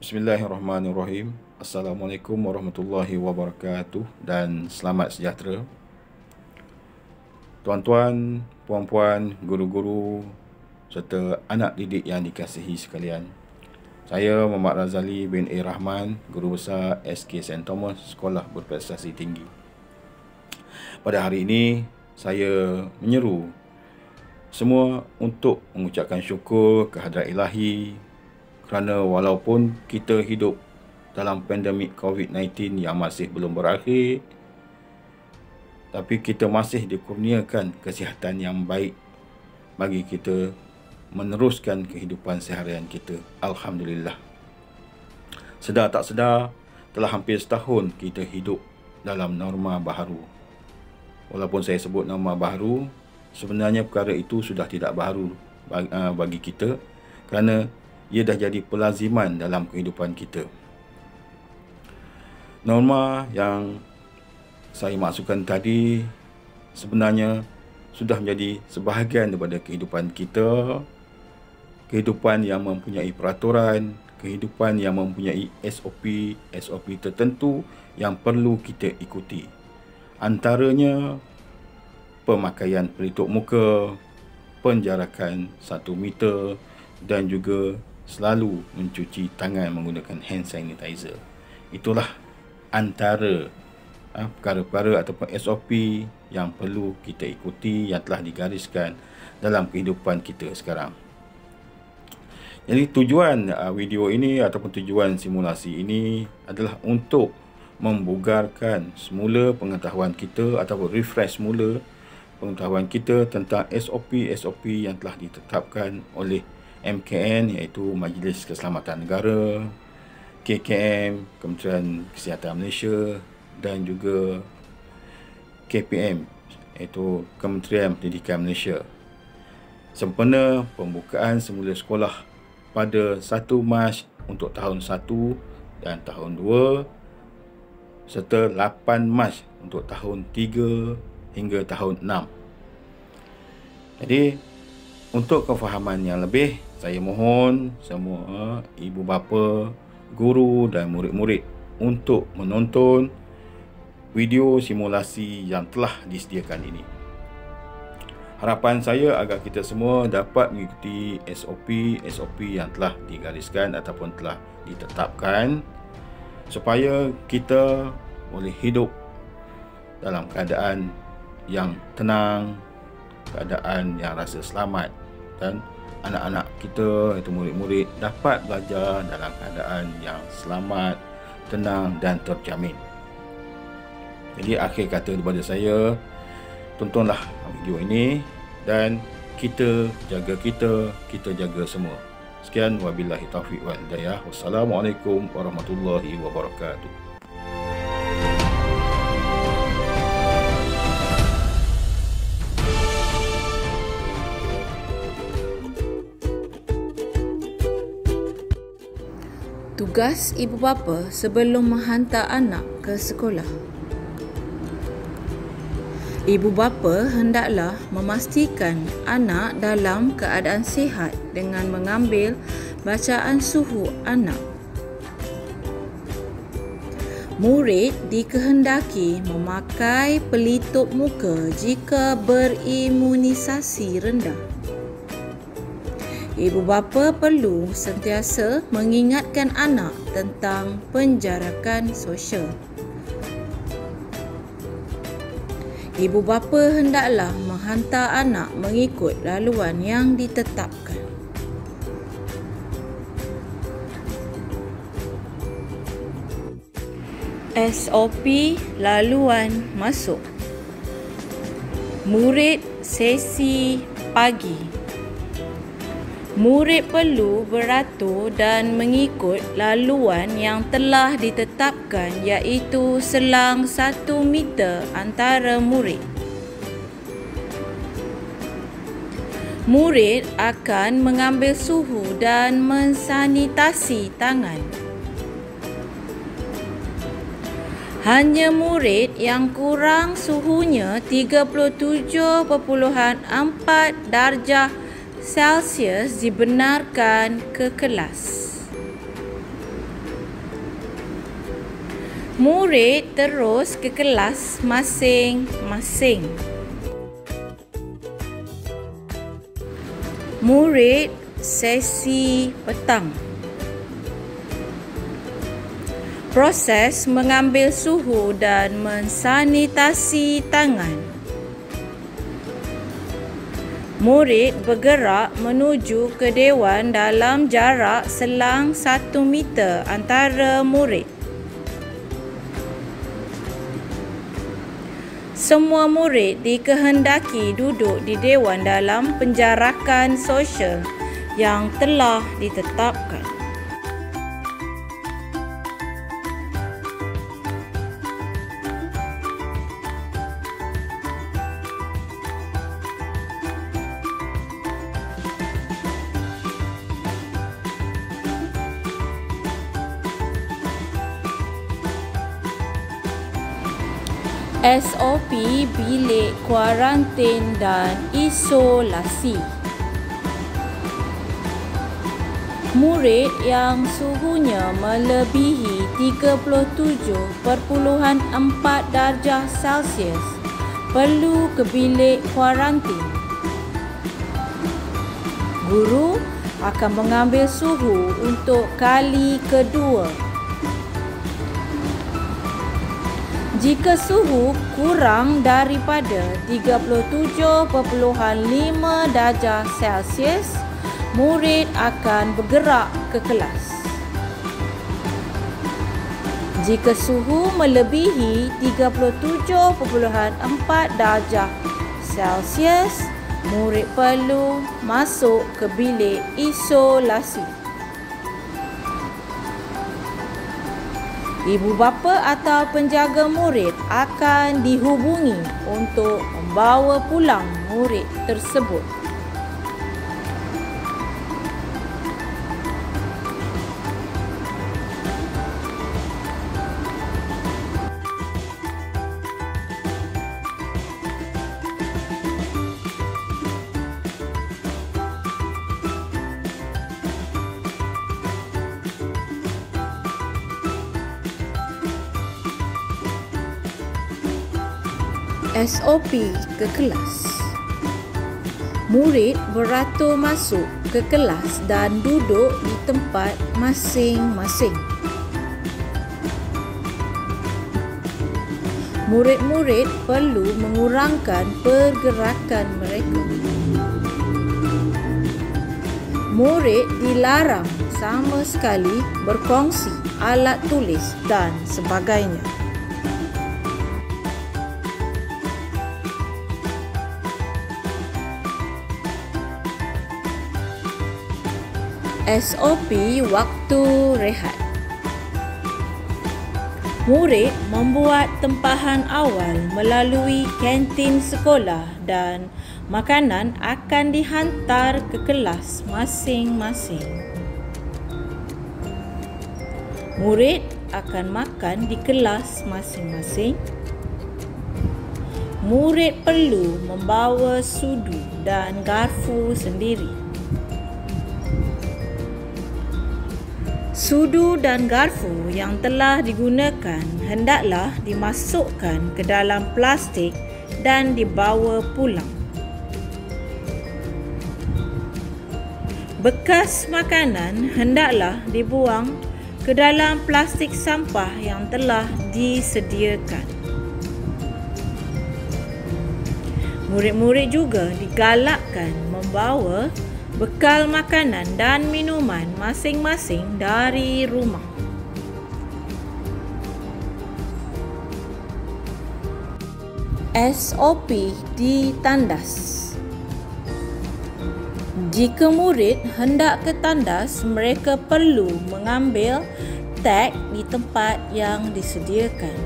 Bismillahirrahmanirrahim. Assalamualaikum warahmatullahi wabarakatuh dan selamat sejahtera. Tuan-tuan, puan-puan, guru-guru serta anak didik yang dikasihi sekalian. Saya Muhammad Razali bin A. Rahman, Guru Besar SK St. Thomas, Sekolah Berprestasi Tinggi. Pada hari ini, saya menyeru semua untuk mengucapkan syukur kehadrat Ilahi kerana walaupun kita hidup dalam pandemik COVID-19 yang masih belum berakhir, tapi kita masih dikurniakan kesihatan yang baik bagi kita meneruskan kehidupan seharian kita. Alhamdulillah. Sedar tak sedar, telah hampir setahun kita hidup dalam norma baharu. Walaupun saya sebut norma baharu, sebenarnya perkara itu sudah tidak baharu bagi kita kerana ia dah jadi pelaziman dalam kehidupan kita. Norma yang saya maksudkan tadi sebenarnya sudah menjadi sebahagian daripada kehidupan kita, kehidupan yang mempunyai peraturan, kehidupan yang mempunyai SOP tertentu yang perlu kita ikuti. Antaranya pemakaian pelitup muka, penjarakan 1 meter dan juga selalu mencuci tangan menggunakan hand sanitizer. Itulah antara perkara-perkara ataupun SOP yang perlu kita ikuti yang telah digariskan dalam kehidupan kita sekarang. Jadi tujuan video ini ataupun tujuan simulasi ini adalah untuk membugarkan semula pengetahuan kita ataupun refresh semula pengetahuan kita tentang SOP yang telah ditetapkan oleh MKN, iaitu Majlis Keselamatan Negara, KKM, Kementerian Kesihatan Malaysia dan juga KPM, iaitu Kementerian Pendidikan Malaysia, sempena pembukaan semula sekolah pada 1 Mac untuk tahun 1 dan tahun 2 serta 8 Mac untuk tahun 3 hingga tahun 6. Jadi untuk kefahaman yang lebih, saya mohon semua ibu bapa, guru dan murid-murid untuk menonton video simulasi yang telah disediakan ini. Harapan saya agar kita semua dapat mengikuti SOP yang telah digariskan ataupun telah ditetapkan supaya kita boleh hidup dalam keadaan yang tenang, keadaan yang rasa selamat, dan anak-anak kita, iaitu murid-murid, dapat belajar dalam keadaan yang selamat, tenang dan terjamin. Jadi akhir kata daripada saya, tontonlah video ini dan kita jaga semua. Sekian, wabillahi taufiq wal hidayah. Wassalamualaikum warahmatullahi wabarakatuh. Tugas ibu bapa sebelum menghantar anak ke sekolah. Ibu bapa hendaklah memastikan anak dalam keadaan sihat dengan mengambil bacaan suhu anak. Murid dikehendaki memakai pelitup muka jika berimunisasi rendah. Ibu bapa perlu sentiasa mengingatkan anak tentang penjarakan sosial. Ibu bapa hendaklah menghantar anak mengikut laluan yang ditetapkan. SOP laluan masuk. Murid sesi pagi. Murid perlu beratur dan mengikut laluan yang telah ditetapkan, iaitu selang 1 meter antara murid. Murid akan mengambil suhu dan mensanitasi tangan. Hanya murid yang kurang suhunya 37.4 darjah Celsius dibenarkan ke kelas. Murid terus ke kelas masing-masing. Murid sesi petang. Proses mengambil suhu dan mensanitasi tangan. Murid bergerak menuju ke dewan dalam jarak selang 1 meter antara murid. Semua murid dikehendaki duduk di dewan dalam penjarakan sosial yang telah ditetapkan. SOP bilik kuarantin dan isolasi. Murid yang suhunya melebihi 37.4 darjah Celsius perlu ke bilik kuarantin. Guru akan mengambil suhu untuk kali kedua. Jika suhu kurang daripada 37.5 darjah Celsius, murid akan bergerak ke kelas. Jika suhu melebihi 37.4 darjah Celsius, murid perlu masuk ke bilik isolasi. Ibu bapa atau penjaga murid akan dihubungi untuk membawa pulang murid tersebut. SOP ke kelas. Murid beratur masuk ke kelas dan duduk di tempat masing-masing. Murid-murid perlu mengurangkan pergerakan mereka. Murid dilarang sama sekali berkongsi alat tulis dan sebagainya. SOP waktu rehat. Murid membuat tempahan awal melalui kantin sekolah dan makanan akan dihantar ke kelas masing-masing. Murid akan makan di kelas masing-masing. Murid perlu membawa sudu dan garfu sendiri. Sudu dan garfu yang telah digunakan hendaklah dimasukkan ke dalam plastik dan dibawa pulang. Bekas makanan hendaklah dibuang ke dalam plastik sampah yang telah disediakan. Murid-murid juga digalakkan membawa bekal makanan dan minuman masing-masing dari rumah. SOP ditandas. Jika murid hendak ke tandas, mereka perlu mengambil tag di tempat yang disediakan.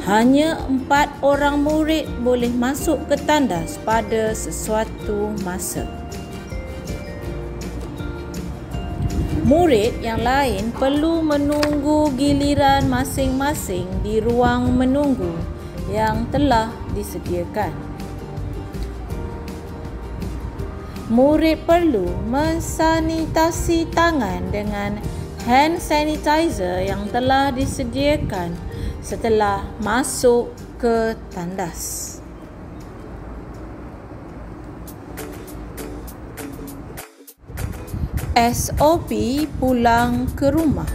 Hanya 4 orang murid boleh masuk ke tandas pada sesuatu masa. Murid yang lain perlu menunggu giliran masing-masing di ruang menunggu yang telah disediakan. Murid perlu mensanitasi tangan dengan hand sanitizer yang telah disediakan setelah masuk ke tandas. SOP pulang ke rumah.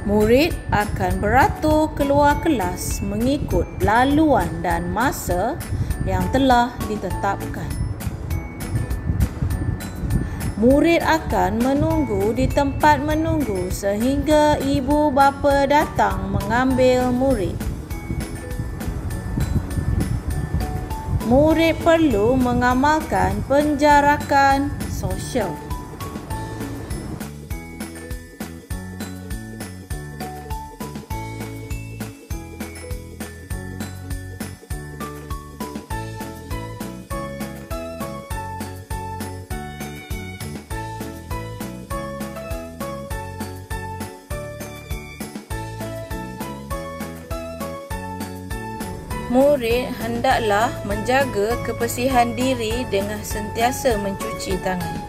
Murid akan beratur keluar kelas mengikut laluan dan masa yang telah ditetapkan. Murid akan menunggu di tempat menunggu sehingga ibu bapa datang mengambil murid. Murid perlu mengamalkan penjarakan sosial. Murid hendaklah menjaga kebersihan diri dengan sentiasa mencuci tangan.